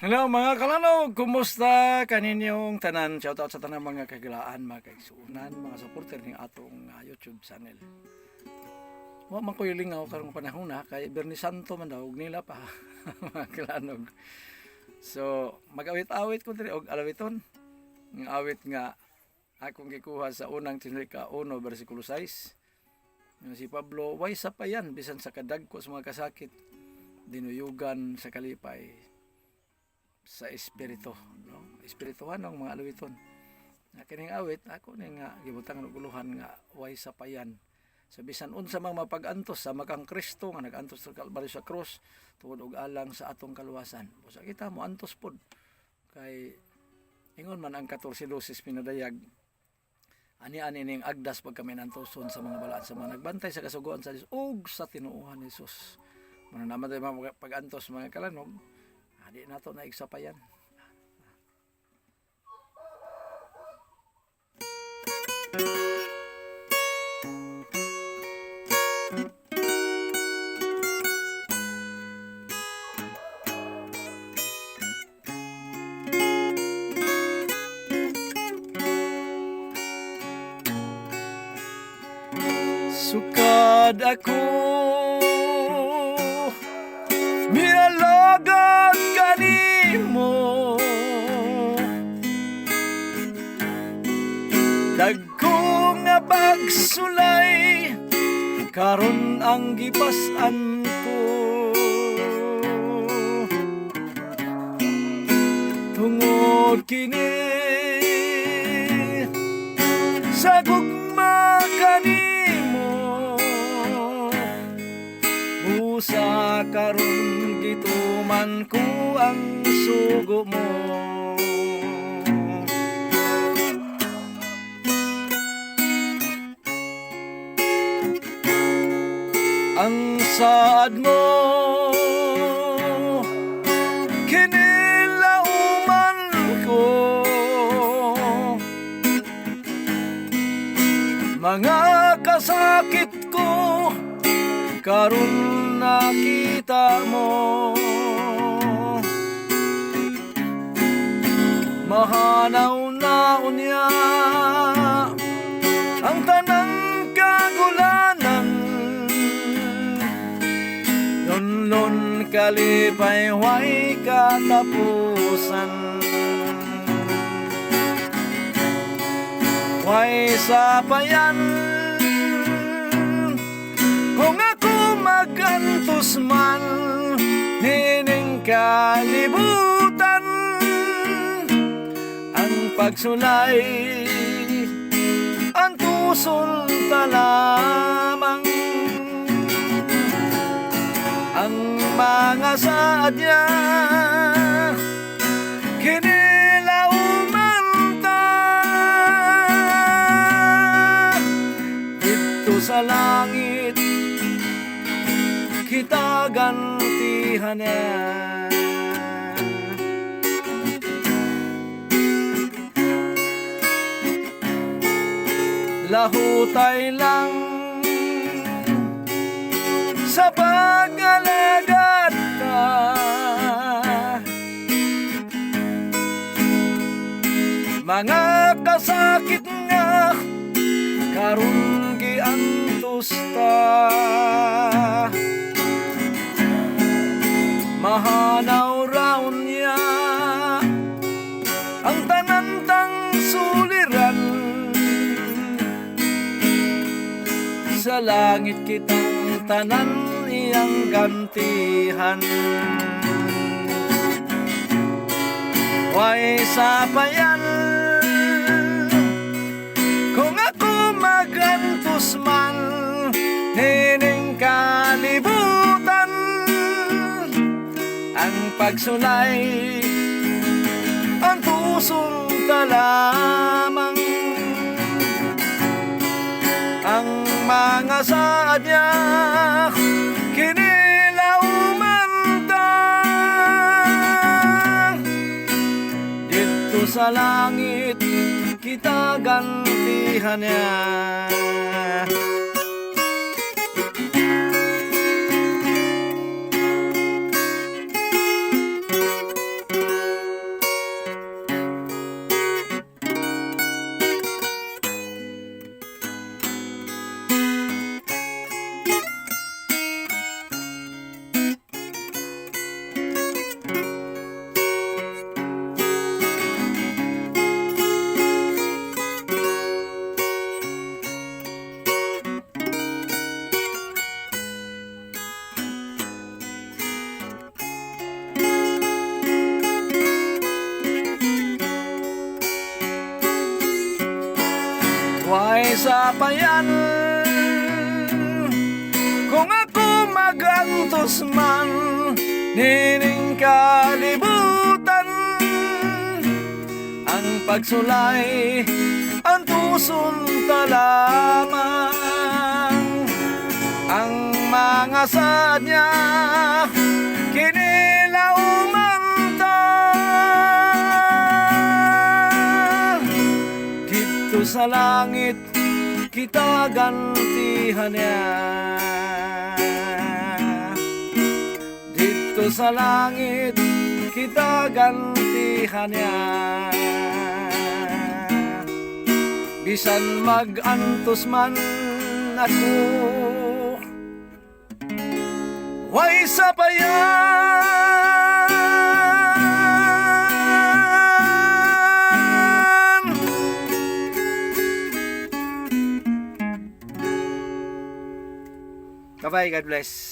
Hello mga kalanog, kumusta kaninyong tanan? Shoutout sa tanan mga kagilaan, mga kaigsuunan, mga supporter ng atong YouTube channel. Wa man ko lingaw karong panahon na kay Bernie Santo man daw nila pa mga kalanog. So mag-awit-awit ko diri og alawiton. Ng awit nga akong gikuha sa unang Tesalonika 1 bersikulo 6. Si Pablo, way sa payan bisan sa kadagko sa mga kasakit, dinuyugan sa kalipay sa espiritu, no? Espirituhan ng mga alawiton. Na kining awit ako ni nga gibutang og uluhan nga way sapayan. Sa bisan unsa mang mapag-antos sa makang Kristo nga nag-antos sa Kalbaryo sa krus tungod og alang sa atong kaluwasan. Busa kita mo antos pod kay ingon man ang 14 dosis pinadayag ani-ani ning agdas pag kami nantoson sa mga balaan sa mga nagbantay sa kasugoan sa Dios ug sa tinuohan ni Jesus. Muna naman tayo mga pag-antos mga kalanog. Di nato na igsapayan. Sukad ako mialagad kanimo, dagko nga pagsulay karon ang gipas-an ko, tungod kini sa gugma kanimo usa karon gituman ko ang sugo mo. Ang saad mo kinilauman ko, mga kasakit ko karon nakita mo. Mahanaw na unya ang tanang kagulanan, lunlon kalipay way katapusan, way sapayan kung ako magantos man hining kalibutan. Ang pagsulay ang tuson ta lamang, ang mga sadya kinilauman ta dito sa langit kita gantihan niya. Lahutay lang sa pag-alagad ka, mga kasakit nga karon giantos ta, mahanaw raon niya ang tanantang suliran, sa langit kitang tanan iyang gantihan. Way sapayan kung ako magantos man hining kalibutan, ang pagsulay ang pusong ta lamang, ang mga sadya kinilauman ta dito sa langit kita gantihan niya. Way sapayan kung ako magantos man nining kalibutan. Ang pagsulay ang tuson talamang. Ang mga sadya kinilaumanta. Dito sa langit kita gantihan niya. Dito sa langit kita gantihan niya. Bisan mag-antos man ako, way sapayan. Bye-bye, God bless.